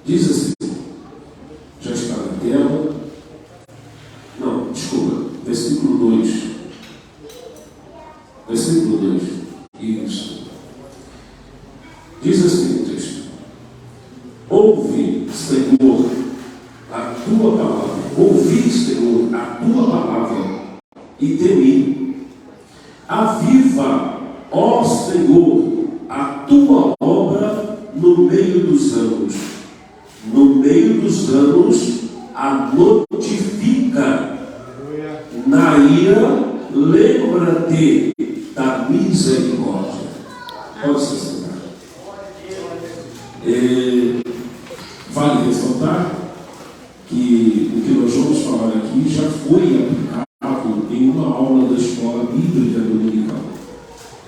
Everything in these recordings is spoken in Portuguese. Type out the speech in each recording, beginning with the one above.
Diz assim, já está na tela. Não, desculpa, versículo 2. Versículo 2. Isso. Diz assim o texto: ouve, Senhor, a tua palavra. Ouvi, Senhor, a tua palavra e temi. Aviva, ó Senhor, a tua obra no meio dos anos. No meio dos anos a notifica. Na ira, lembra-te da misericórdia. Pode se sentar. Vale ressaltar que o que nós vamos falar aqui já foi aplicado em uma aula da escola bíblica dominical.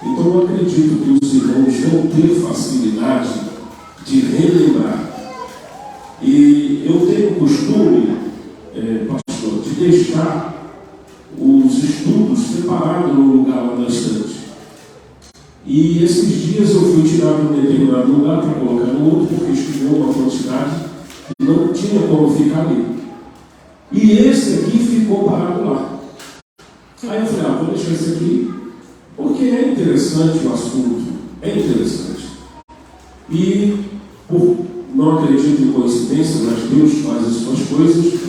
Então eu acredito que os irmãos vão ter facilidade de relembrar. E eu tenho o costume, pastor, de deixar os estudos separados no lugar lá na estante. E esses dias eu fui tirar de um determinado lugar para colocar no outro, porque estiveu uma quantidade que não tinha como ficar ali. E esse aqui ficou parado lá. Aí eu falei, vou deixar esse aqui, porque é interessante o assunto, é interessante. E não acredito em coincidência, mas Deus faz as suas coisas.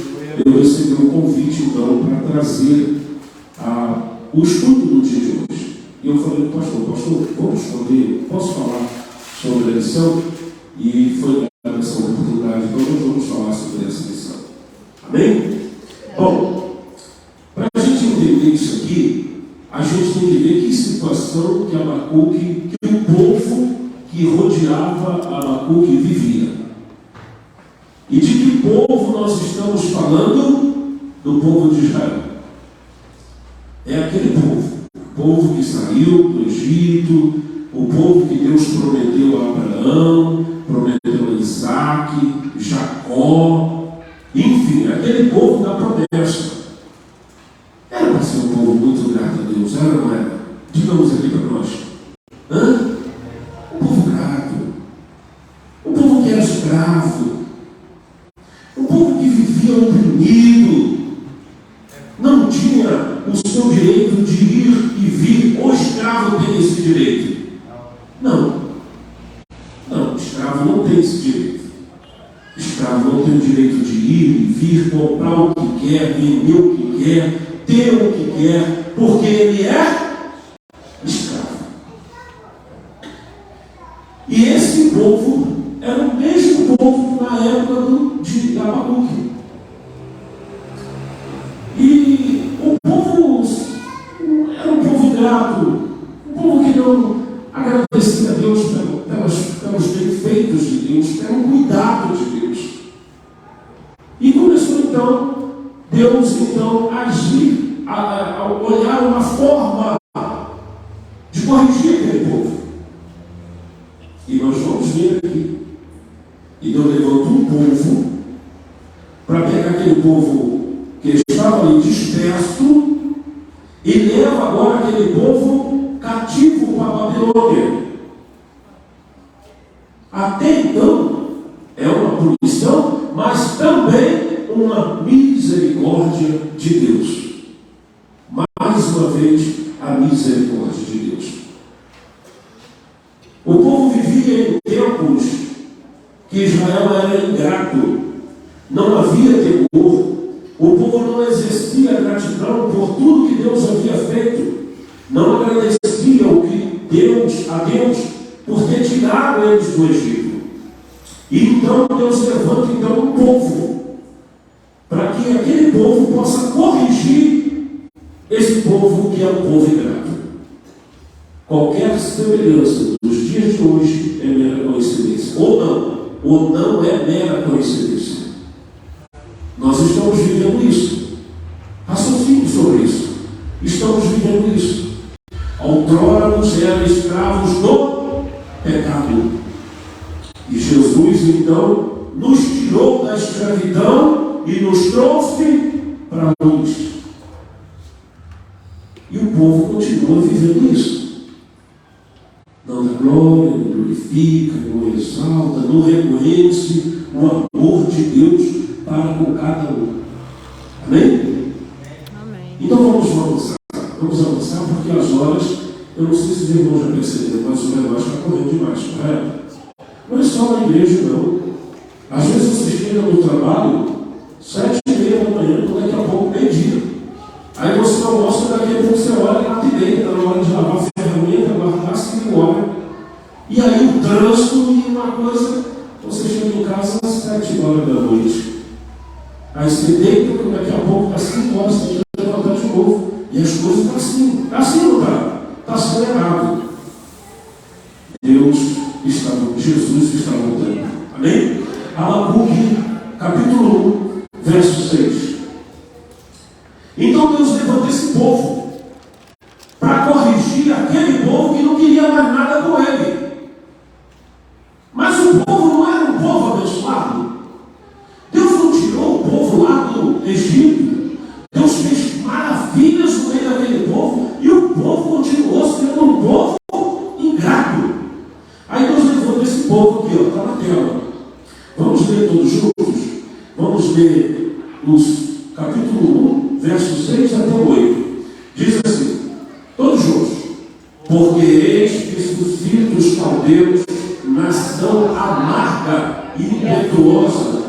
Eu recebi um convite então para trazer o estudo do dia de hoje. E eu falei, pastor, vamos poder, posso falar sobre a lição? E foi dada essa oportunidade, então nós vamos falar sobre essa lição. Amém? Bom, para a gente entender isso aqui, a gente tem que ver que situação que Abacuque, que o povo que rodeava Abacuque vivia. E de que povo nós estamos falando? Do povo de Israel. É aquele povo. O povo que saiu do Egito, o povo que Deus prometeu a Abraão, prometeu a Isaac, Jacó, enfim, aquele povo da promessa. Era para ser um povo muito grato a Deus, era ou não era? Digamos aqui para nós. Um povo grato, um povo que era escravo, um povo que vivia oprimido, não tinha o seu direito de ir e vir. O escravo tem esse direito? Não, o escravo não tem esse direito. O escravo não tem o direito de ir e vir, comprar o que quer, vender o que quer, ter o que quer, porque ele é escravo. E esse povo era o mesmo povo na época de Abacuque. E o povo era um povo grato, um povo que não agradecia a Deus pelos benfeitos de Deus, pelo cuidado de Deus. E começou então, Deus então agir, a olhar uma forma de corrigir aquele povo. E nós vamos ver aqui. E Deus levantou um povo para pegar aquele povo que estava ali disperso e leva agora aquele povo cativo para a Babilônia. Até então é uma punição, mas também uma misericórdia de Deus. Mais uma vez, a misericórdia de Deus. O povo vivia em tempos que Israel era ingrato, não havia temor, o povo não exercia gratidão por tudo que Deus havia feito, não agradecia a Deus por ter tirado eles do Egito. E então Deus levanta um povo, para que aquele povo possa corrigir esse povo que é um povo ingrato. Qualquer semelhança dos dias de hoje é mera coincidência, ou não é mera coincidência. Nós estamos vivendo isso. Raciocínio sobre isso. Estamos vivendo isso. Outrora nos eram escravos do pecado. E Jesus então nos tirou da escravidão e nos trouxe para a luz. E o povo continua vivendo isso. Não dá glória, não glorifica glorifica, não exalta, não reconhece o amor de Deus para com cada um. Amém? Amém. Então vamos avançar. Vamos avançar porque as horas, eu não sei se os irmãos já perceberam, mas o relógio está correndo demais, correto? Não é só na igreja, não. Às vezes você chega no trabalho, 7h30 da manhã, daqui a pouco meio-dia. Aí você almoça, daqui a pouco você olha na direita, está na hora de lavar a ferramenta, guardar, se embora. E aí o trânsito e uma coisa, você chega em casa às 7h da noite. Aí você deita, daqui a pouco está 5 horas, você tem que levantar de novo. E as coisas estão assim. Está assim ou não está? Está acelerado. Jesus está voltando. Amém? Abacuque, capítulo 1, verso 6. Então Deus levanta esse povo para corrigir aquele povo que não queria mais nada com ele. Mas o povo não era um povo abençoado. Deus não tirou o povo lá do Egito. Deus fez maravilhas no meio daquele povo e o povo continuou sendo um povo ingrato. Aí Deus levanta esse povo aqui, está na tela. Vamos ler todos juntos? Vamos ler os capítulo 1, verso 6 até 8. Diz assim, todos juntos: porque eis que suscita os caldeus, nação amarga e impetuosa,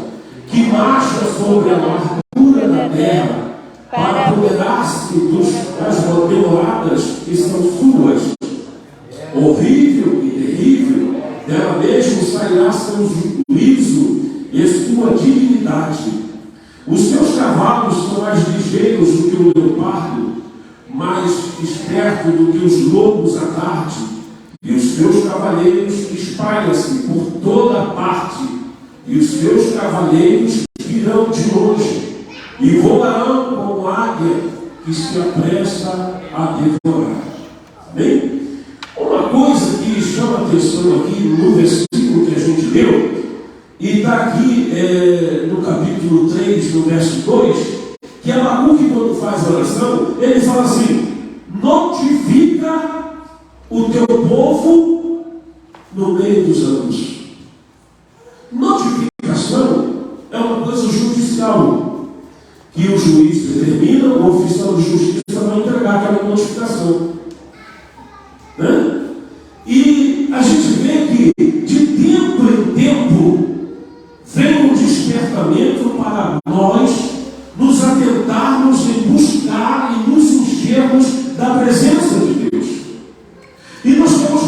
que marcha sobre a largura da terra, para apoderar-se das demoradas que são suas. Horrível e terrível, dela mesmo sairá seu juízo e sua dignidade. Os seus cavalos são mais ligeiros do que o leopardo, mais esperto do que os lobos à tarde, e os seus cavaleiros espalham-se por toda parte, e os seus cavaleiros virão de longe, e voarão como águia que se apressa a devorar. Amém? Uma coisa que chama a atenção aqui no versículo que a gente leu, e está aqui no capítulo 3, no verso 2, que Abacuque, quando faz a oração, ele fala assim: notifica o teu povo no meio dos anos. Notificação é uma coisa judicial, que o juiz determina, o oficial de justiça vai entregar aquela notificação. Né? E a gente vê que de tempo em tempo vem um despertamento para nós nos atentarmos em buscar e nos enchermos da presença de Deus. E nós estamos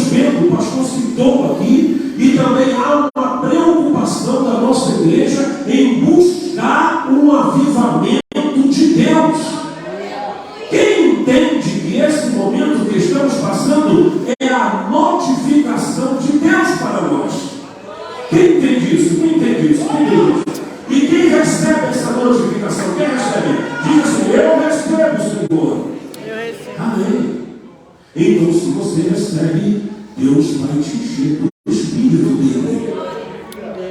vendo, o pastor citou aqui, e também há uma preocupação da nossa igreja em buscar um avivamento de Deus. Quem entende que esse momento que estamos passando é a notificação de Deus para nós? Quem entende isso? Quem entende isso? Quem entende isso? E quem recebe essa notificação? Quem recebe? Diz assim: eu recebo, Senhor. Eu recebo. Amém. Então, se você recebe, Deus vai te encher do Espírito dele.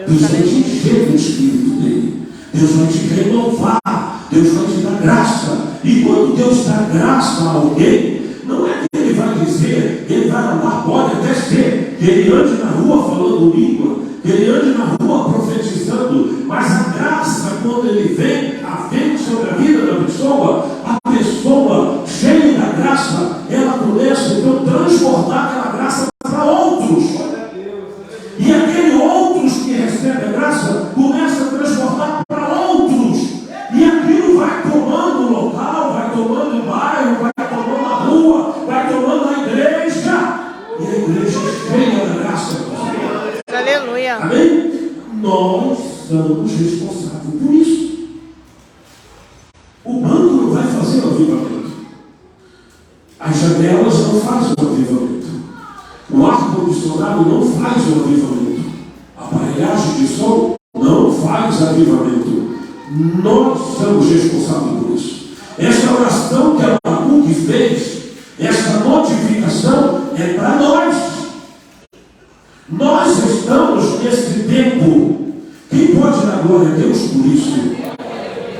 Deus vai te encher do Espírito dele. Deus vai te renovar. Deus vai te dar graça. E quando Deus dá graça a alguém, não é que ele vai dizer, ele vai andar, pode até ser que ele ande na rua falando língua, que ele ande na rua profetizando, mas a graça, quando ele vem sobre a vida da pessoa, a pessoa cheia da graça, ela começa então a transportar aquela graça para outros. E aquele outros que recebe a graça começa a transportar para outros. E aquilo vai tomando o local, vai tomando o bairro, vai tomando a rua, vai tomando a igreja. E a igreja é cheia da graça do Senhor. Aleluia. Amém? Nós somos responsáveis por isso. O banco não vai fazer o avivamento. As janelas não fazem o avivamento. O ar-condicionado não faz o avivamento. A aparelhagem de som não faz avivamento. Nós somos responsáveis por isso. Esta oração que Abacuque fez, esta notificação é para nós. Nós estamos nesse tempo. Quem pode dar glória a Deus por isso?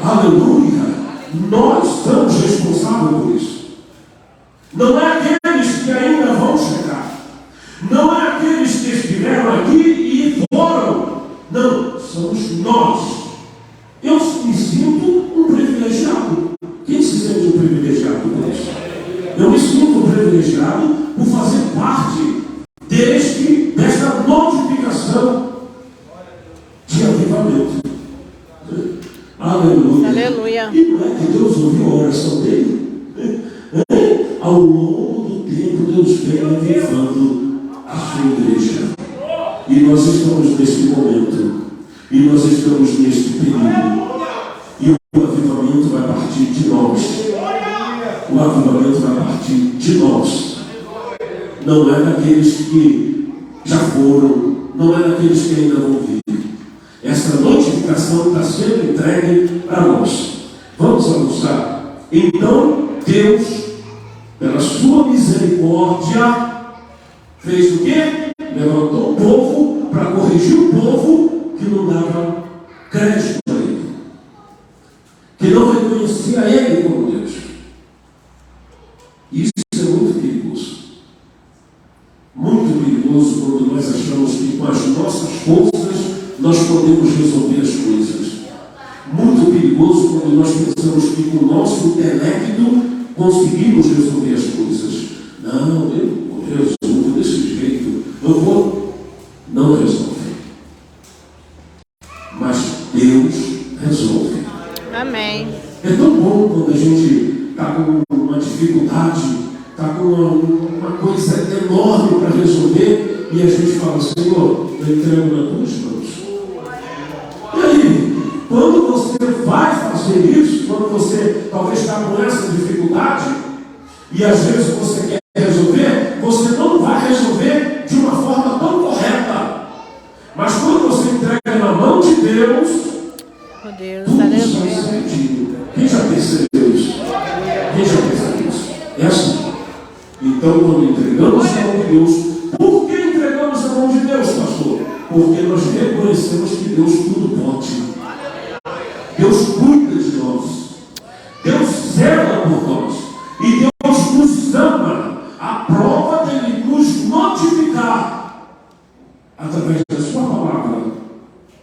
Aleluia! Nós somos responsáveis por isso. Não é aqueles que ainda vão chegar. Não é Não, somos nós. Eu me sinto um privilegiado. Quem se sente um privilegiado por isso? Eu me sinto um privilegiado por fazer parte desta notificação de avivamento. Aleluia. Aleluia. E não é que Deus ouviu a oração dele? Ao longo do tempo, Deus vem avivando a sua igreja. E nós estamos neste momento. E nós estamos neste período. E o avivamento vai partir de nós. O avivamento vai partir de nós. Não é daqueles que já foram. Não é daqueles que ainda vão vir. Essa notificação está sendo entregue para nós. Vamos avançar. Então, Deus, pela sua misericórdia, fez o quê? Levantou o povo para corrigir o povo que não dava crédito a ele, que não reconhecia ele como Deus. Isso é muito perigoso. Muito perigoso quando nós achamos que com as nossas forças nós podemos resolver as coisas. Muito perigoso quando nós pensamos que com o nosso intelecto conseguimos resolver as coisas. Não, eu resolvo desse jeito. Eu vou. Não resolve. Mas Deus resolve. Amém. É tão bom quando a gente está com uma dificuldade, está com uma coisa enorme para resolver e a gente fala: Senhor, eu entrego nas tuas mãos. E aí, quando você vai fazer isso, quando você talvez está com essa dificuldade, e às vezes você quer resolver, você não vai resolver de uma forma tão correta. Mas quando você entrega na mão de Deus, tudo sai certinho. Quem já percebeu isso? Quem já percebeu isso? É assim. Então, quando entregamos na mão de Deus, por que entregamos na mão de Deus, pastor? Porque nós reconhecemos que Deus tudo pode. Deus cuida de nós. Deus zela por nós. E Deus nos ama. A prova dele nos notificar, através da sua palavra,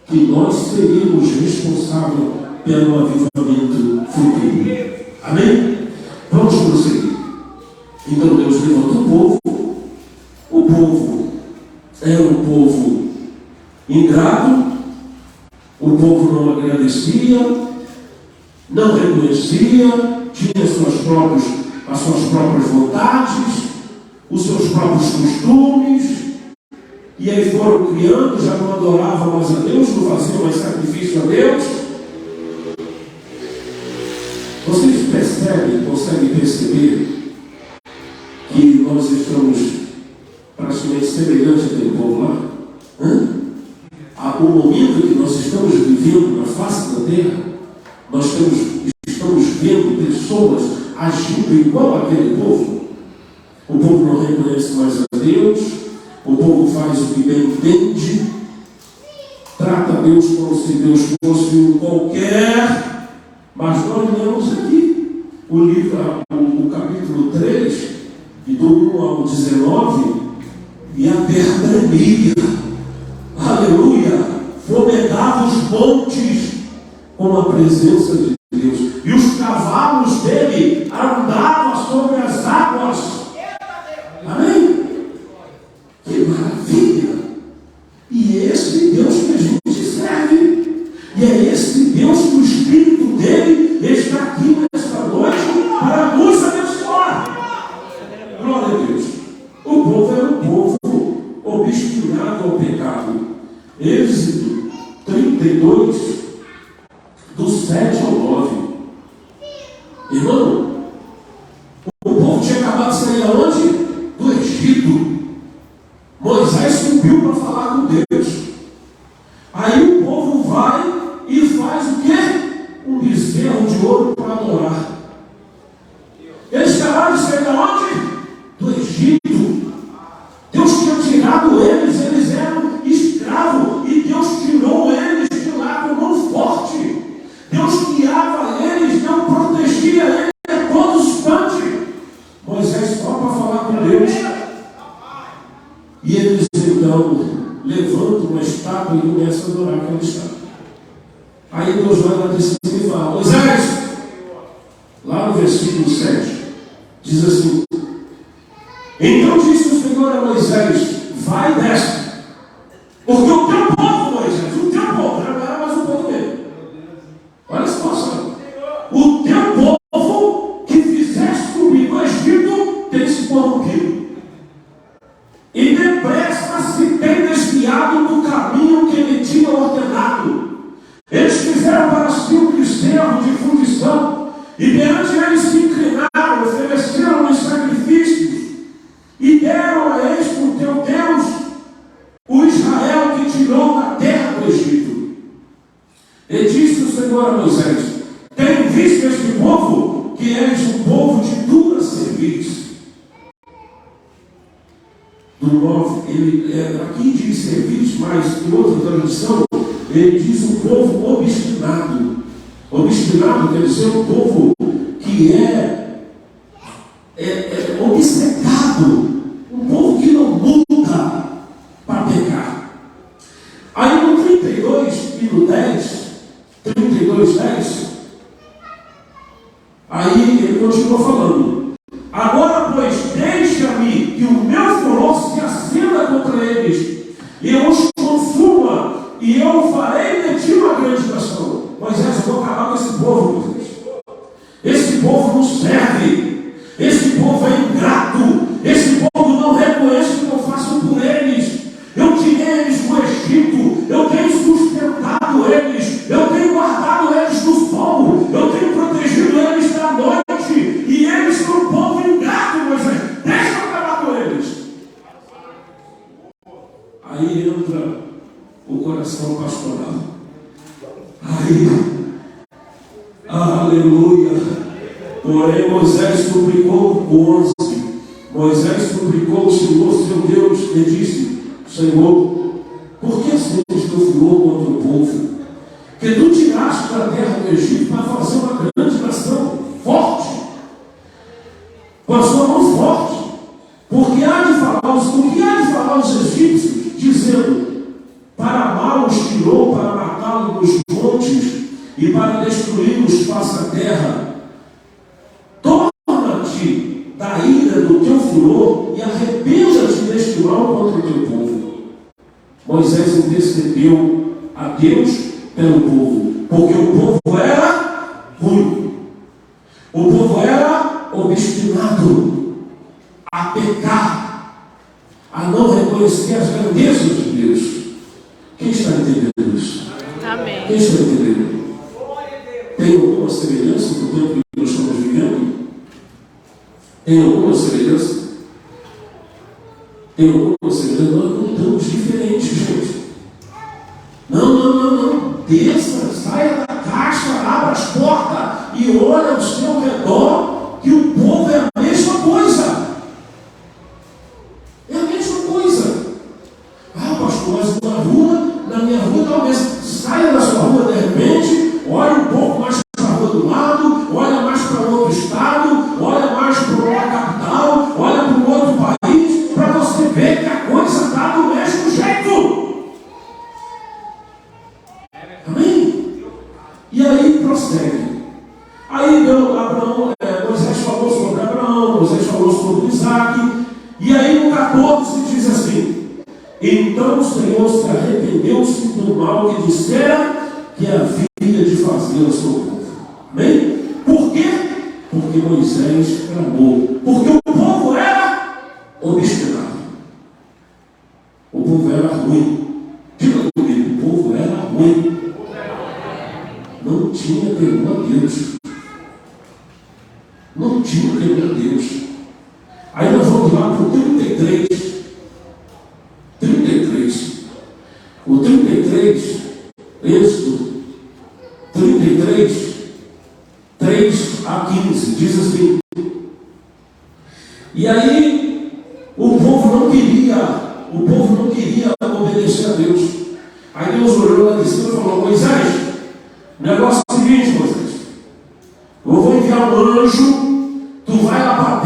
que nós seríamos responsáveis pelo avivamento futuro. Amém? Vamos prosseguir. Então Deus levanta o povo. O povo era um povo ingrato. O povo não agradecia, não reconhecia, tinha as suas próprias vontades, os seus próprios costumes, e aí foram criando, já não adoravam mais a Deus, não faziam mais sacrifício a Deus. Vocês conseguem perceber que nós estamos praticamente semelhantes àquele povo lá? O momento que nós estamos vivendo na face da terra, nós estamos vendo pessoas agindo igual àquele povo. O povo não reconhece mais a Deus, o povo faz o que bem entende, trata Deus como se Deus fosse um qualquer. Mas nós lemos aqui o livro, o capítulo 3, e do 1 ao 19, e a terra tremia. Aleluia! Fomegava os montes com a presença de Deus, e os cavalos dele andavam sobre as águas. Amém? Que maravilha! E é esse Deus que a gente serve, e é esse Deus que o Espírito dele está aqui nesta noite para nos abençoar. Glória a Deus! O povo era um povo obstinado ao pecado. Êxodo 32, do 7 ao 9. Irmão, o povo tinha acabado de sair aonde? Do Egito. Moisés subiu para falar com Deus. Aí o povo vai e faz o quê? Um bezerro de ouro para adorar. Eles acabaram de sair de onde? Do Egito. Deus tinha tirado eles eram escravos, e Deus tirou eles de lá com mão estátua e começa a adorar aquela estátua. Aí Deus vai lá de cima e fala: Moisés, lá no versículo 7, diz assim: então disse o Senhor a Moisés: vai e desce, porque o teu povo, Moisés, o teu povo, já não era mais o povo dele. Olha a situação. O teu povo que fizeste subir do Egito tem se corrompido, e depressa se tem desviado do caminho que ele tinha ordenado. Eles fizeram para si um bezerro de fundição, e perante eles se inclinaram, ofereceram-lhes sacrifícios, e deram a este o teu Deus, o Israel que tirou da terra do Egito. E disse o Senhor a Moisés: tem visto este povo, que és um povo de dura cerviz. Do 9, aqui diz cerviz, mas em outra tradução ele diz um povo obstinado. Obstinado quer dizer um povo que é obcecado, um povo que não muda para pecar. Aí no 32 e no 10, 32:10, aí ele continua falando: agora, pois, deixa-me que o meu furor se acenda contra eles, e eu os consuma, e eu farei de ti uma grande nação. Moisés, eu vou acabar com esse povo, Moisés. Esse povo não serve, esse povo é ingrato, esse povo não reconhece o que eu faço por eles. Eu tirei eles do Egito, eu tenho sustentado eles, eu tenho guardado eles do sol, eu tenho protegido eles da noite, e eles são um povo ingrato, Moisés. Deixa eu acabar com eles. Aí entra o coração pastoral. Aí, aleluia. Porém Moisés suplicou o 11. Moisés suplicou o Senhor seu Deus e disse: Senhor, por que acendes teu furor contra o povo, que tu tiraste da terra do Egito para fazer uma grande nação forte, com a sua mão forte? Porque há de falar os egípcios, dizendo: para mal os tirou, para matá-los nos montes e para destruí-los face a terra. Torna-te da ira do teu furor e arrependa-te deste mal contra o teu povo. Moisés intercedeu a Deus pelo povo, porque o povo era ruim, o povo era obstinado a pecar, a não reconhecer as grandezas de Deus. Quem está entendendo isso? Amém. Quem está entendendo? Tem alguma semelhança com o tempo que nós estamos vivendo? Tem alguma semelhança? Tem alguma semelhança? Nós não estamos diferentes, gente. Não. Desça, saia da caixa, abra as portas e olha ao seu redor, que o povo é a mesma coisa. É a mesma coisa. Ah, pastor, mas na minha rua talvez saia da sua rua de repente, olhe um pouco mais para a rua do lado, olha mais para outro estado, olha mais para uma capital, olha para um outro país, para você ver que a coisa está do mesmo jeito. Amém? E aí prossegue. Aí Moisés falou sobre Abraão, Moisés falou sobre Isaac, e aí no 14 diz assim: então o Senhor se arrependeu-se do mal que dissera que havia de fazer ao seu povo. Amém? Por quê? Porque Moisés clamou. Porque o povo era obstinado. O povo era ruim. Diga comigo, o povo era ruim. Não tinha temor a Deus. Não tinha temor a Deus. Aí nós vamos lá para o 33. O 33, Êxodo 33, 3 a 15, diz assim: e aí o povo não queria obedecer a Deus. Aí Deus olhou lá de cima e falou: Moisés, o negócio é o seguinte, Moisés, eu vou enviar um anjo, tu vai lá para a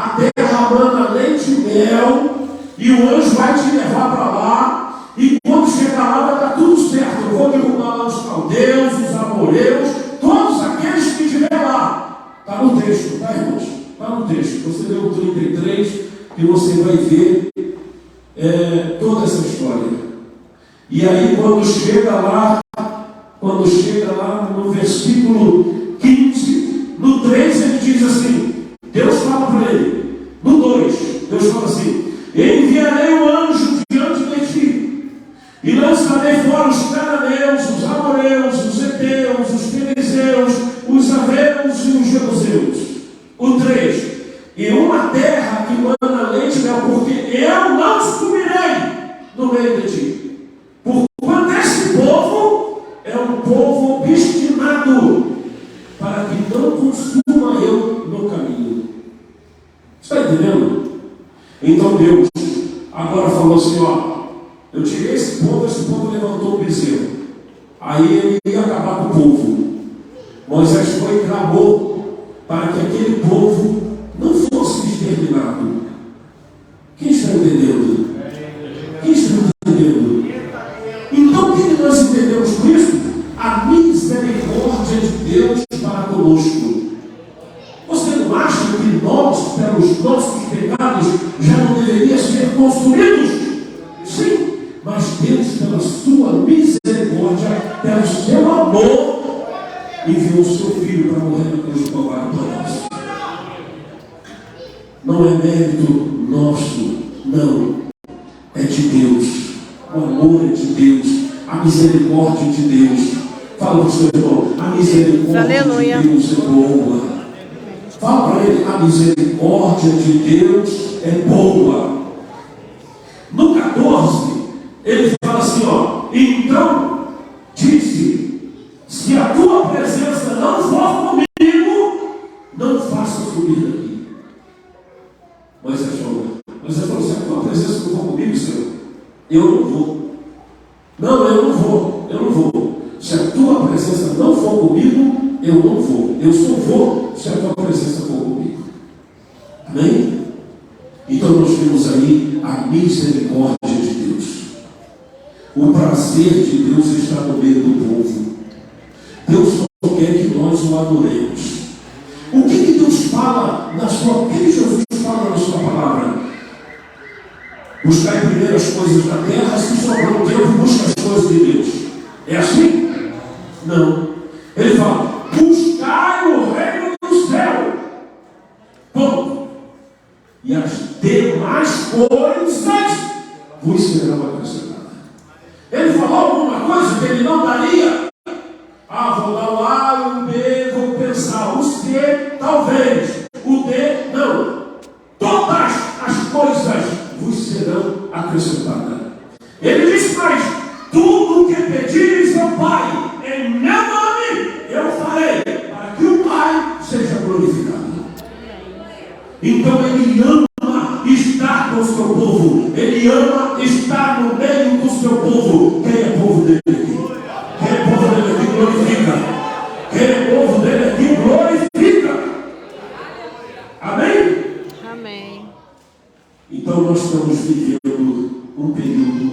terra manda leite e mel, e o anjo vai te levar para lá, e quando quando chegar lá vai estar tudo certo. Eu vou derrubar lá os caldeus, os amoreus, todos aqueles que estiver lá. Está no texto, tá, irmãos? Está no texto. Você lê o 33 e você vai ver toda essa história. E aí quando chega lá no versículo 15, no 3 ele diz assim, Deus fala para ele, no 2, Deus fala assim, enviarei o anjo diante de ti, e lançarei fora os cananeus, os amoreus, os heteus, os fariseus, os aveus e os jebuseus. O 3, e uma terra que manda leite e mel, porque eu não subirei no meio de ti. Porquanto esse povo é um povo obstinado, para que não consuma eu no caminho. Está entendendo? Então Deus agora falou assim, eu tirei esse povo levantou o bezerro. Aí ele ia acabar com o povo. Moisés foi e clamou para que aquele povo não fosse exterminado. Quem está entendendo? Quem está entendendo? Então o que nós entendemos com isso? A misericórdia de Deus para conosco. Você não acha que nós, pelos nossos pecados, já não deveríamos ser consumidos? Sim, mas Deus, pela sua misericórdia, pelo seu amor, enviou o seu Filho para morrer na cruz do Calvário para nós. Não é mérito nosso, não. É de Deus. O amor é de Deus. A misericórdia de Deus. Fala para o seu irmão, a misericórdia Aleluia. de Deus é boa. Fala para ele, a misericórdia de Deus é boa. No 14, ele fala assim, então disse, se a tua presença não for comigo, não faça subir daqui. Moisés falou, se a tua presença não for comigo, Senhor, eu não vou. Não, eu não vou. Se a tua presença não for comigo, eu não vou. Eu só vou se a tua presença for comigo. Amém? Então nós temos aí a misericórdia de Deus. O prazer de Deus está no meio do povo. Deus só quer que nós o adoremos. O que Deus fala o que Jesus fala na sua palavra? Buscar primeiro as coisas da terra, se sobrar um tempo, busca as coisas de Deus. É assim? Não. Ele fala, buscai o reino do céu. Ponto. E as demais coisas vos serão acrescentadas. Ele falou alguma coisa que ele não daria? Vou dar o A, o B, vou pensar. O C, talvez. O D, não. Todas as coisas vos serão acrescentadas. Ele diz mais, tudo o que pedires ao Pai, em meu nome, eu farei, para que o Pai seja glorificado. Então ele ama estar com o seu povo. Ele ama estar no meio do seu povo. Quem é povo dele aqui? Quem é povo dele aqui glorifica. Quem é povo dele aqui glorifica. Amém? Amém. Então nós estamos vivendo um período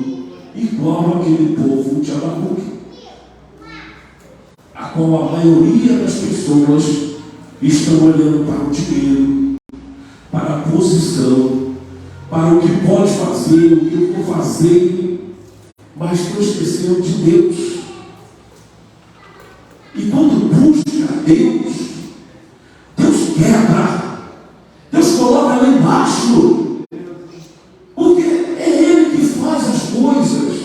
igual àquele povo de Abacuque, a qual a maioria das pessoas estão olhando para o dinheiro, para a posição, para o que pode fazer, o que não fazer, mas estão esquecendo de Deus. E quando busca Deus, Deus quebra, Deus coloca lá embaixo, porque é Ele que faz as coisas.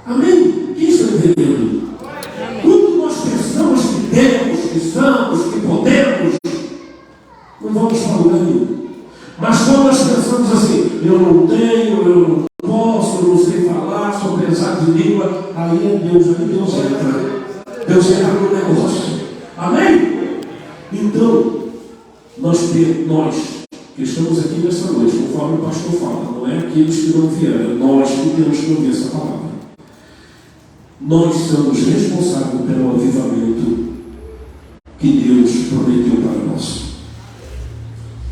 Amém? Quem está entendendo? Tudo nós pensamos que temos, que somos, que podemos, não vamos para lugar nenhum. Mas quando nós pensamos assim, eu não tenho, eu não posso, eu não sei falar, sou pesado de língua, aí Deus entra. Deus entra no negócio. Amém? Então, nós que estamos aqui nessa noite, conforme o pastor fala, não é aqueles que não vieram, é nós que temos que ouvir essa palavra. Nós somos responsáveis pelo avivamento que Deus prometeu para nós.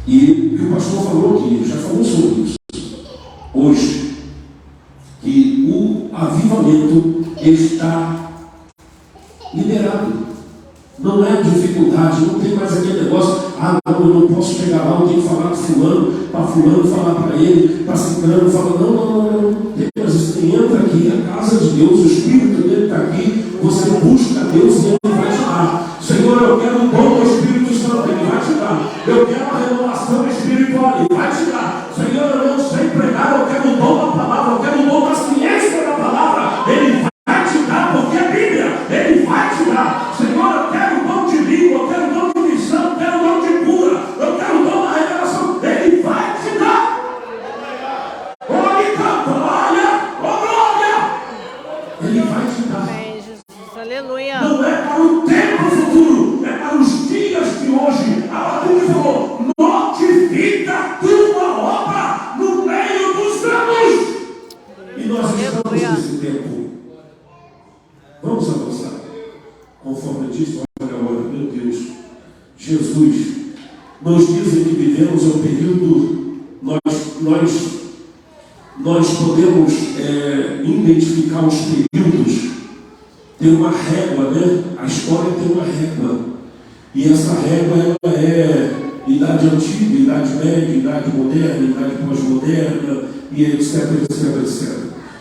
E o pastor falou aqui, já falou sobre isso hoje, que o avivamento avivamento está liberado. Não é dificuldade, não tem mais aquele negócio, não, eu não posso chegar lá, eu tenho que falar com fulano, para fulano falar para ele, para ciclano, fala, não, tem mais isso, entra aqui, a casa de Deus, o Espírito dele está aqui, você busca Deus e Ele vai te dar. Senhor, eu quero o dom do Espírito Santo, Ele vai te dar. Eu quero a renovação espiritual, Ele vai te dar. Senhor, eu não sei pregar, eu quero o dom da palavra, eu quero o dom da ciência da palavra, Ele vai te dar, porque é Bíblia, Ele vai te dar. Senhor, eu quero o dom de língua, eu quero o dom de visão, eu quero o dom de cura, eu quero o dom da revelação, Ele vai te dar. Olha, canta, olha, glória, Ele vai te dar. Amém, Jesus, aleluia. Não é para o tempo futuro, é para os dias de hoje. A Bíblia falou, notifica a tua obra no meio dos anos. E nós estamos nesse tempo. Vamos avançar. Conforme disse, olha agora, meu Deus, Jesus, nos dizem que vivemos um período, nós podemos identificar os períodos, tem uma régua, né? A história tem uma régua, e essa régua ela é idade antiga, idade média, idade moderna, idade pós-moderna, e etc.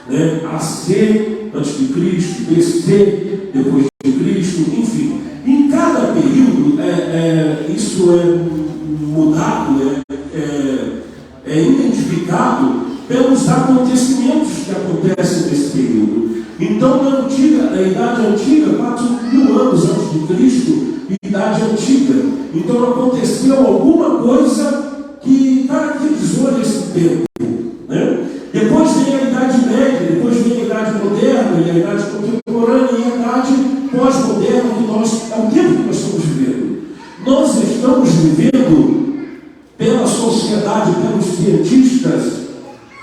Né? AC antes de Cristo, BC depois de Cristo, enfim. Em cada período isso é mudado, é identificado pelos acontecimentos que acontecem nesse período. Então, na Idade Antiga, 4.000 anos antes de Cristo, Idade Antiga. Então, aconteceu alguma coisa que caracterizou esse tempo. Né? Depois vem a Idade Média, depois vem a Idade Moderna, e a Idade Contemporânea, e a Idade Pós-Moderna, é o tempo que nós estamos vivendo. Nós estamos vivendo, pela sociedade, pelos cientistas,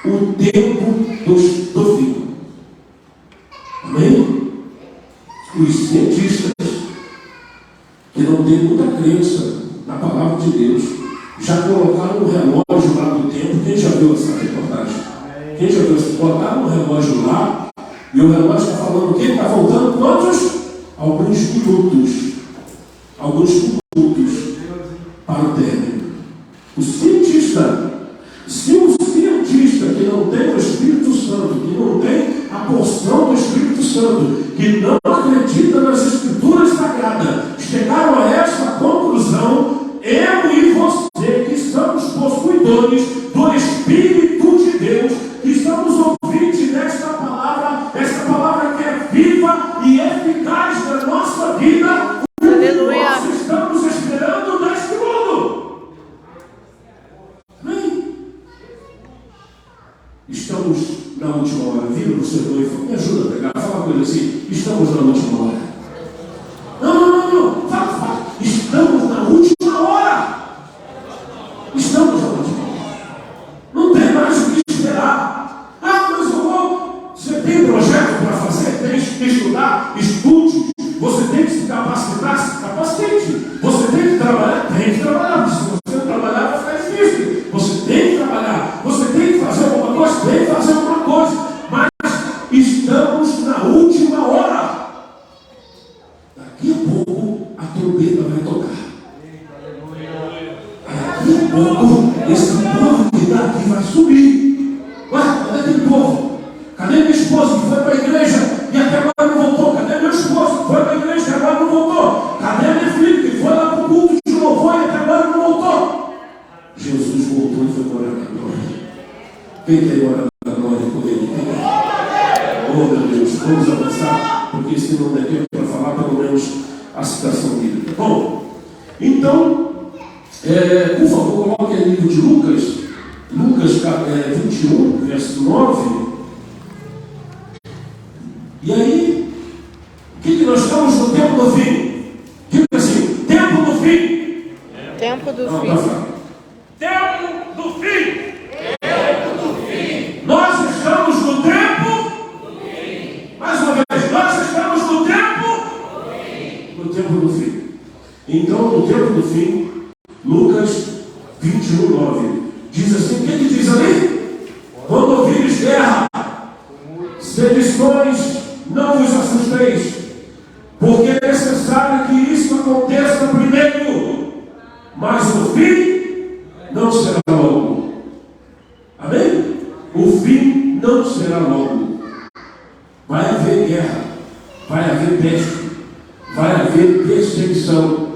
o tempo do fim. Amém? Os cientistas que não têm muita crença na palavra de Deus já colocaram um relógio lá do tempo. Quem já viu essa reportagem? Quem já viu isso? Colocaram um relógio lá e o relógio está falando o quê? Está faltando quantos? Alguns minutos para o término. O cientista, se um cientista que não tem o Espírito Santo, que não tem a porção do Espírito Santo, que não acredita nas Escrituras Sagradas, chegaram a essa conclusão, eu e você, que somos possuidores do Espírito de Deus, que somos ouvintes desta palavra, essa palavra que é viva e eficaz na nossa vida, Aleluia. Nós estamos esperando neste mundo. Amém? Estamos na última hora. Vira para o seu noivo, me ajuda a pegar, fala com ele assim, estamos na última hora. Não. Fala. Estamos na última hora. Estamos na última hora. Não tem mais o que esperar. Mas eu vou. Você tem projeto para fazer? Tem que estudar? Estude. Você tem que se capacitar? Se capacite. Você tem que trabalhar? Tem que trabalhar. Se você não trabalhar, vai ficar difícil. Você tem que trabalhar. Você tem que fazer alguma coisa? Tem que fazer alguma coisa. Mas estamos na última hora. Daqui a pouco a trombeta vai tocar. Daqui a pouco esse povo que está aqui vai subir. Ué, cadê aquele povo? Cadê minha esposa que foi para a igreja e até agora não voltou? Cadê meu esposo que foi para a igreja e agora não voltou? Cadê minha filha que foi lá para o culto de louvor e até agora não voltou? Jesus voltou e foi morar na glória. Quem quer morar na glória com ele? Oh, meu Deus, vamos avançar, porque se não der tempo para falar pelo menos a citação bíblica. Bom, então, por favor, coloque aí o livro de Lucas 21, verso 9. E aí, o que nós estamos no tempo do fim? Diga assim, tempo do fim. Tempo do fim. Tempo do fim. Nós estamos no tempo do fim. Mais uma vez, nós estamos no tempo do fim. Então, no tempo do fim, Lucas 21, 9, diz assim, o que diz ali? Quando ouvires guerra, sedições, não vos assusteis, porque é necessário que isso aconteça primeiro, mas o fim não será logo. Amém? O fim não será logo. Vai haver guerra, vai haver peste, vai haver perseguição,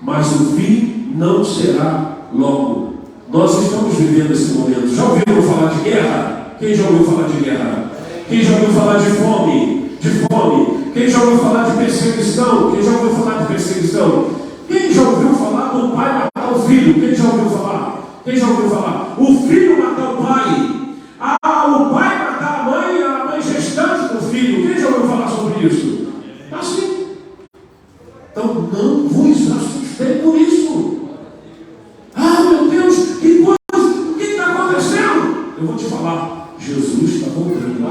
mas o fim não será logo. Nós estamos vivendo esse momento. Já ouviram falar de guerra? Quem já ouviu falar de guerra? Quem já ouviu falar de fome? Quem já ouviu falar de perseguição? Quem já ouviu falar de perseguição? Quem já ouviu falar do pai matar o filho? Quem já ouviu falar? Quem já ouviu falar? O filho matar o pai. O pai matar a mãe gestante do filho. Quem já ouviu falar sobre isso? Assim. Então não vos assustei por isso. Meu Deus, que coisa, o que está acontecendo? Eu vou te falar, Jesus está voltando.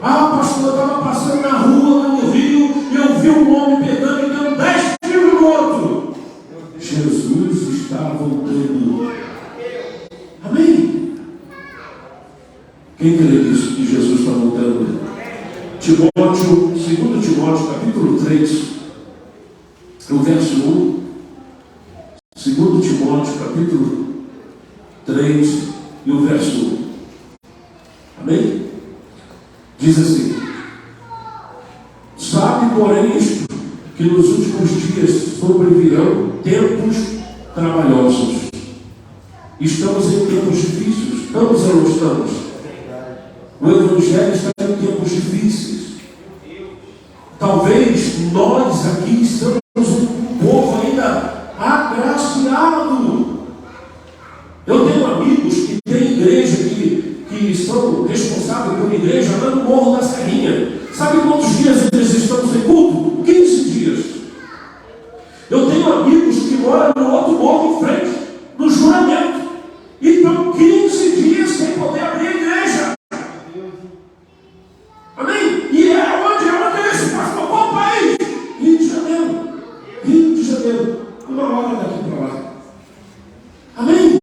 Pastor, eu estava passando na rua, lá no Rio, e eu vi um homem pegando e dando 10 tiros no outro. Jesus está voltando. Amém? Quem crê nisso, que Jesus está voltando? Timóteo, 2 Timóteo, capítulo 3, o verso 1. 2 Timóteo, capítulo 3, e o verso 1. Amém? Diz assim: sabe, porém, isto, que nos últimos dias sobrevirão tempos trabalhosos. Estamos em tempos difíceis. Estamos ou não estamos? O Evangelho está em tempos difíceis. Talvez nós aqui estamos um povo ainda agraciado. Eu tenho amigos que têm igreja, que são responsáveis por igreja lá no Morro da Serrinha. Sabe quantos dias eles estão sem culto? 15 dias. Eu tenho amigos que moram no outro morro em frente, no Juramento, e estão 15 dias sem poder abrir a igreja. Amém? E onde é esse pastor? Qual país? Rio de Janeiro. Rio de Janeiro. Uma hora daqui para lá. Amém?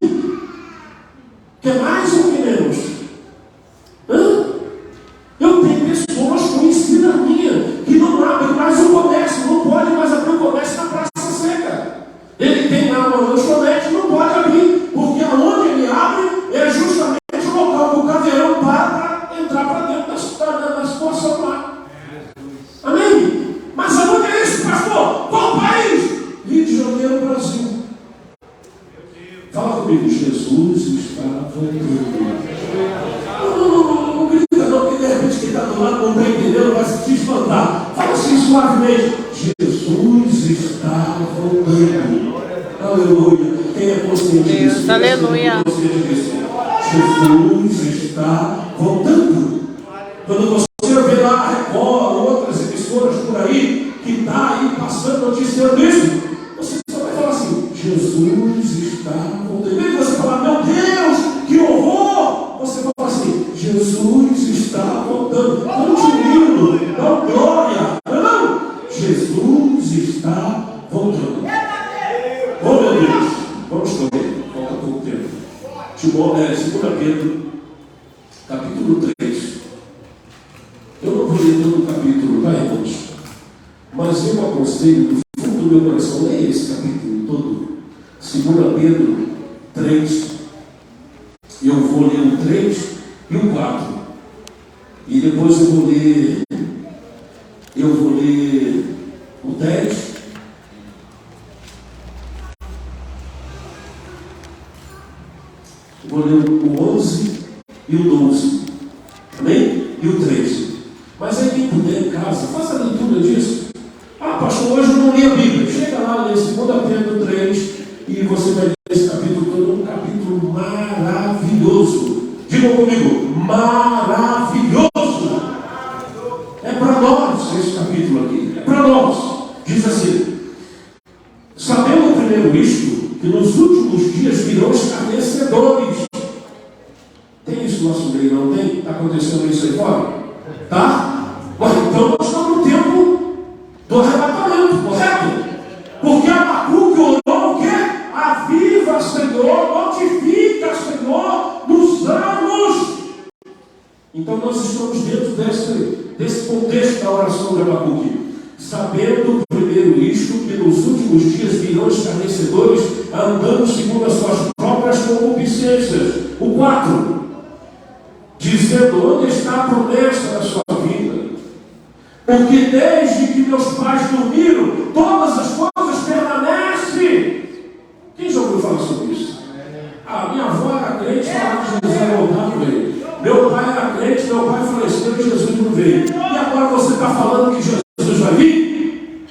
Quer mais ou quer menos? Eu tenho pessoas conhecidas minhas que não abrem mais o comércio, não pode mais abrir o comércio na Praça Seca. Ele tem lá uma lanchonete, não pode abrir, porque aonde ele abre é justamente o local que o caveirão para entrar para dentro da situação lá. Amém? Mas aonde é esse pastor? Qual país? Rio de Janeiro, Brasil. Fala comigo, Jesus está voltando. Não grita não, porque de repente quem está do lado não está entendendo, vai se espantar. Fala assim suavemente: Jesus está voltando. Aleluia. Quem é consciente disso? Aleluia. Jesus está voltando. Quando você vê lá a Record, outras emissoras por aí, que está aí passando noticiando isso, você só vai falar assim: Jesus está voltando. Em vez de você falar, meu Deus, que horror, você vai falar assim: Jesus está voltando. Continue, dá glória. Não, Jesus está voltando. Oh meu Deus, vamos correr, falta pouco tempo. 2 Pedro, capítulo 3. Eu não vou ler todo o capítulo, tá, irmãos? Mas eu aconselho, do fundo do meu coração, leia esse capítulo todo. 2 Pedro 3. Eu vou ler o 3 e o 4. E depois eu vou ler o 10. Vou ler o 11 e o 12. Amém? E o 13. Mas aí quem puder em casa, faça a leitura disso. Pastor, hoje eu não li a Bíblia. Chega lá, lê 2 Pedro 3 e você vai ler esse capítulo todo. Um capítulo maravilhoso. Digam comigo: maravilhoso. É para nós esse capítulo aqui. É para nós. Diz assim: sabemos primeiro isto, que nos últimos dias virão escarnecedores. Tem isso no nosso meio, não tem? Está acontecendo isso aí fora? Tá? Mas então nós estamos no tempo do arrebatamento, correto? Porque Abacuque orou o quê? Aviva, Senhor, notifica, Senhor, nos anos. Então Então nós estamos dentro desse contexto da oração de Abacuque, sabendo primeiro isto, que nos últimos dias virão escarnecedores andando segundo as suas próprias concupiscências. O 4, dizendo: onde está a promessa da sua vida? Porque desde que meus pais dormiram, todas as coisas permanecem. Quem já ouviu falar sobre isso? A minha avó era crente, falava que Jesus ia voltar, não veio. Meu pai era crente, meu pai faleceu e Jesus não veio. E agora você está falando que Jesus vai vir?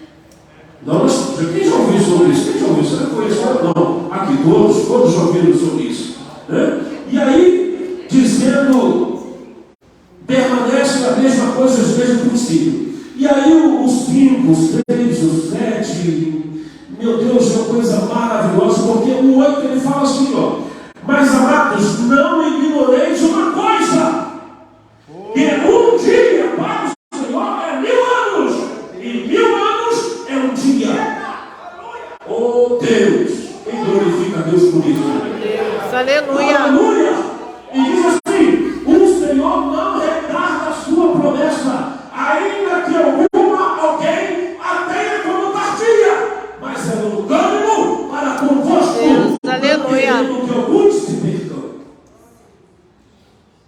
Não, quem já ouviu sobre isso? Quem já ouviu isso? Você não conheceu? Não. Aqui todos já ouviram sobre isso. Né? E aí, dizendo, permanece a mesma coisa desde o princípio. E aí os 5, os 3, os 7, meu Deus, é uma coisa maravilhosa, porque o 8 ele fala assim, ó: mas amados, não ignoreis uma coisa, que um dia para o Senhor é 1000 anos, e 1000 anos é um dia. Oh Deus, quem glorifica a Deus por isso? Deus, aleluia. Aleluia. E diz assim: o Senhor não retarda a sua promessa, ainda que alguém a tenha como tardia, mas é longânimo para convosco. Deus, aleluia. Que alguns se percam.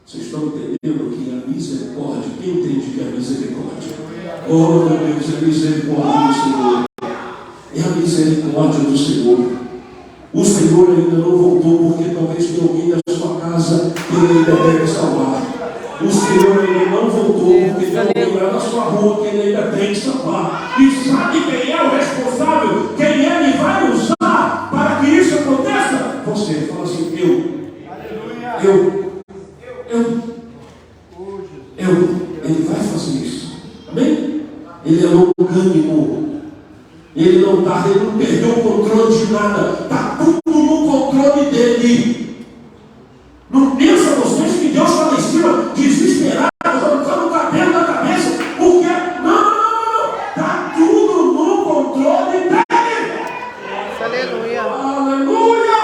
Vocês estão entendendo que a misericórdia, quem entende que é a misericórdia? Oh meu Deus, é a misericórdia do Senhor. É a misericórdia do Senhor. O Senhor ainda não voltou, porque talvez tenha alguém da sua casa que ele ainda deve salvar. O Senhor ainda não voltou, porque tem alguém lá na sua rua que ele ainda tem que salvar. E sabe quem é o responsável? Quem ele vai usar para que isso aconteça? Você fala assim: ele vai fazer isso. Amém? Ele é longânimo. Ele não perdeu o controle de nada. Está tudo no controle dele. Não pensa vocês que Deus está lá em cima, desesperado, colocando o cabelo na cabeça, porque não. Está tudo no controle dele. Aleluia. Aleluia.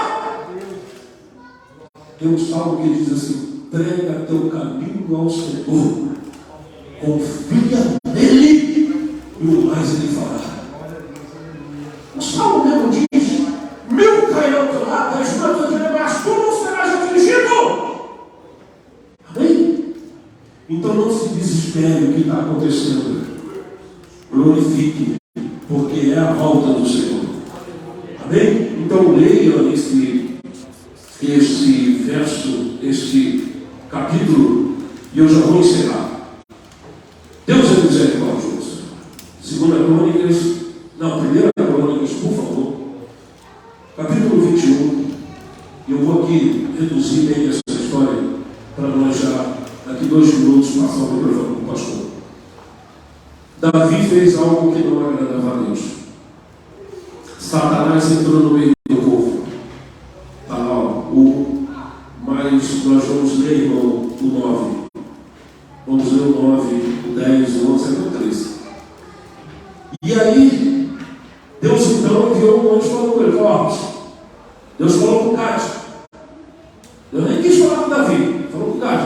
Tem um salmo que diz assim: entrega teu caminho ao Senhor, confia nele, e o mais ele fará. O salmo mesmo diz: 1000 cairão ao teu lado, 10 mil ao teu direito, mas tu não serás atingido. Amém? Então não se desespere o que está acontecendo. Glorifique, porque é a volta do Senhor. Amém? Então leia esse verso, esse capítulo, e eu já vou encerrar. Deus é misericordioso. 2 Crônicas, não, 1 Crônicas, por favor, capítulo 21. Eu vou aqui reduzir bem essa história para nós já, daqui 2 minutos, passar o microfone para o pastor. Davi fez algo que não agradava a Deus. Satanás entrou no meio do povo. Está lá, mas nós vamos ler, irmão, o 9. Vamos ler o 9, o 10, o 11, até o 13. E aí, Deus então enviou um anjo e falou com ele: Deus falou com Gade. Deus nem quis falar com Davi, falou com Gade: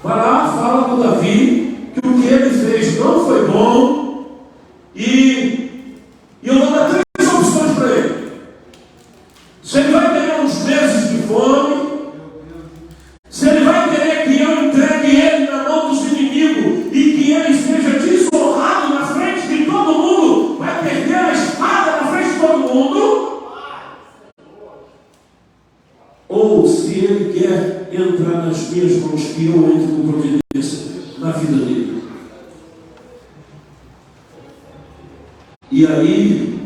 vai lá, fala com Davi que o que ele fez não foi bom, e eu vou dar 3 opções para ele. Se ele vai ter uns meses de fome, se ele vai querer que eu entregue ele na mão dos inimigos e que ele seja desonrado na frente de todo mundo, vai perder a espada na frente de todo mundo, ou se ele quer entrar nas minhas mãos, que eu entre com providência na vida dele. E aí,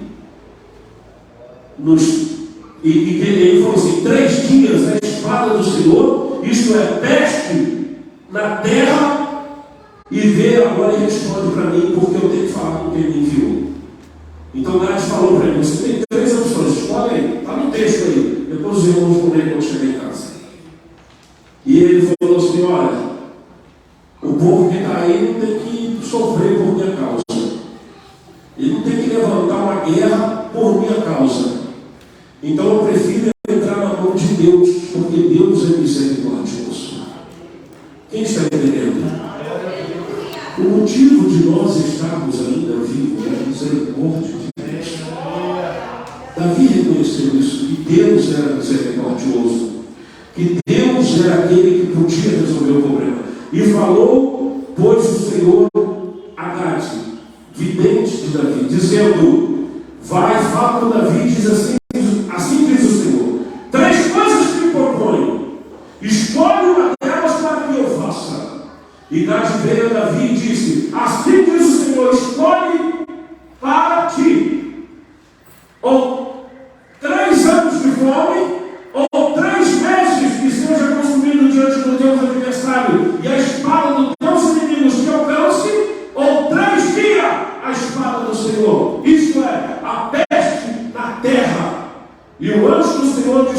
ele falou assim: 3 dias a espada do Senhor, isto é, peste na terra, e vê agora e responde para mim, porque eu tenho que falar com quem me enviou. Então Gade falou para ele: você tem 3 opções, escolhe aí, está no texto aí, depois os irmãos vão ler quando chegar em casa. E ele falou assim: olha, o povo que está aí não tem que sofrer por minha causa, ele não tem que levantar uma guerra por minha causa. Então eu prefiro entrar na mão de Deus, porque Deus é misericordioso. Quem está entendendo? motivo de nós estarmos ainda vivos é a misericórdia de Deus. Davi reconheceu isso, que Deus era misericordioso, que Deus era aquele que podia resolver o problema. E falou, pois, o Senhor a Gade, vidente de Davi, dizendo: vai, fala com Davi, diz assim diz o Senhor: 3 coisas que me proponho, escolhe uma delas para que eu faça. E Gade veio a Davi e disse: assim diz o Senhor, escolhe para ti ou 3 anos de fome, ou 3 meses que seja consumido diante do Deus adversário, e a espada dos teus inimigos te alcance, ou 3 dias a espada do Senhor, isto é, a peste na terra. E o anjo do Senhor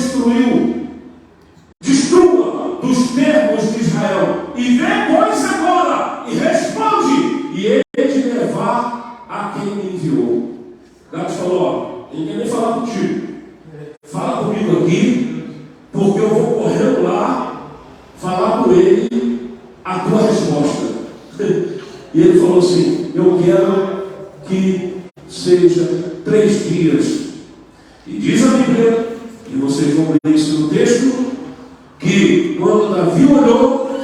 destrua dos termos de Israel. E vê, pois, agora, e responde, e ele te levar a quem me enviou. Gade falou: ó, não quer nem falar contigo, fala comigo aqui, porque eu vou correndo lá falar com ele a tua resposta. E ele falou assim: eu quero que seja 3 dias. E diz a Bíblia, e vocês vão ler isso no texto, que quando Davi olhou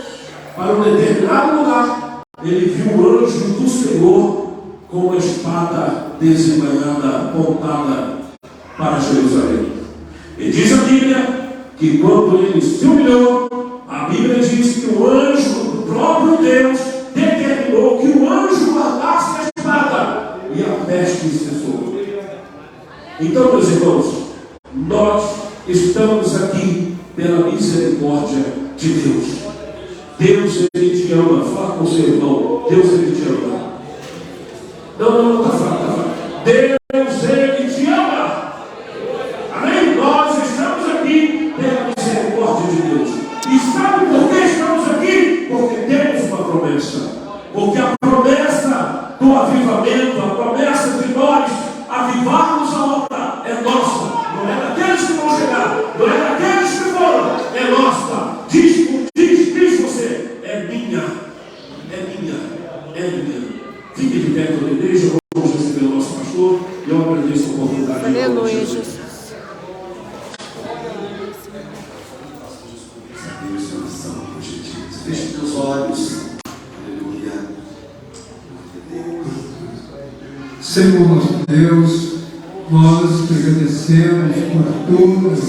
para um determinado lugar, ele viu o anjo do Senhor com uma espada desembainhada, apontada para Jerusalém. E diz a Bíblia que quando ele se humilhou, a Bíblia diz que o anjo, o próprio Deus, determinou que o anjo guardasse a espada e a peste cessou. Então, meus irmãos, nós estamos aqui pela misericórdia de Deus. Deus, Ele te ama. Fala com o seu irmão: Deus, Ele te ama. Não, está fraco. Deus, Ele te ama. Amém? Nós estamos aqui pela misericórdia de Deus. E sabe por que estamos aqui? Porque temos uma promessa. Porque a promessa do avivamento, a promessa de nós avivarmos a obra é nossa. Não é daqueles que vão chegar, não é daqueles que foram, é nossa. Diz você: é minha. Fique de pé toda a igreja, vamos receber o nosso pastor, e eu agradeço a oportunidade. Aleluia, Jesus. Feche teus olhos. Aleluia. Senhor nosso Deus, nós te agradecemos por todas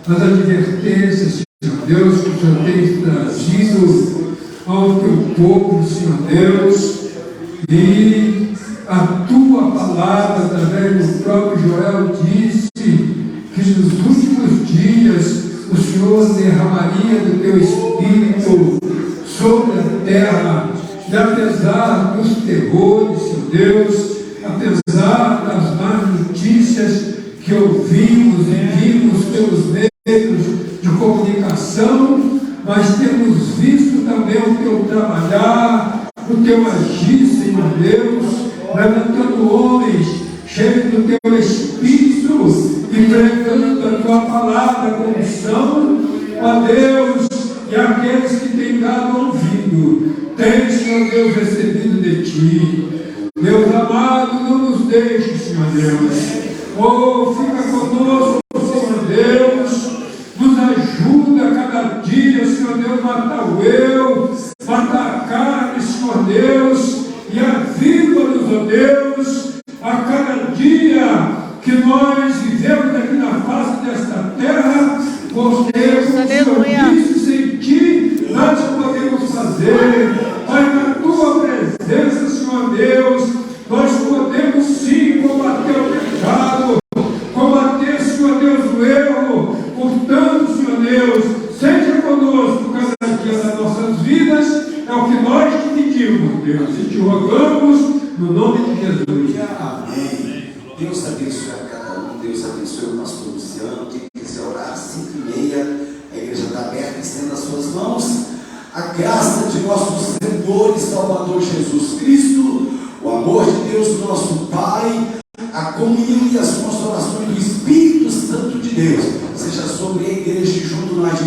as advertências, Senhor Deus, que o Senhor tem trazido ao teu povo, Senhor Deus, e a tua palavra, através do próprio Joel, disse que nos últimos dias o Senhor derramaria do teu Espírito sobre a terra. E apesar dos terrores, Senhor Deus, apesar das más notícias que ouvimos e vimos pelos meios de comunicação, mas temos visto também o teu trabalhar, o teu agir, Senhor Deus, levantando homens cheios do teu Espírito e pregando a tua palavra com unção, ó Deus, e aqueles que têm dado ouvido, têm, Senhor Deus, recebido de ti. Deus amado, não nos deixe, Senhor Deus. Oh, fica conosco, Senhor Deus. Nos ajuda cada dia, Senhor Deus, matar o eu, matar a carne, Senhor Deus, e aviva-nos, ó Deus, a cada dia que nós vivemos aqui na face desta terra, porque o Senhor disse: sem ti nada podemos fazer. Mas na tua presença, Senhor Deus, nós podemos sim combater o pecado, combater, Senhor Deus, o erro. Portanto, Senhor Deus, seja conosco cada dia das nossas vidas, é o que nós te pedimos, Deus, e te rogamos no nome de Jesus. Amém. Deus abençoe a cada um, Deus abençoe o pastor Luciano. Quem quiser orar às 5h30, a igreja está aberta, estenda as suas mãos. A graça de nosso Senhor e Salvador Jesus Cristo, o amor de Deus, nosso Pai, a comunhão e as consolações do Espírito Santo de Deus, seja sobre a igreja junto nós de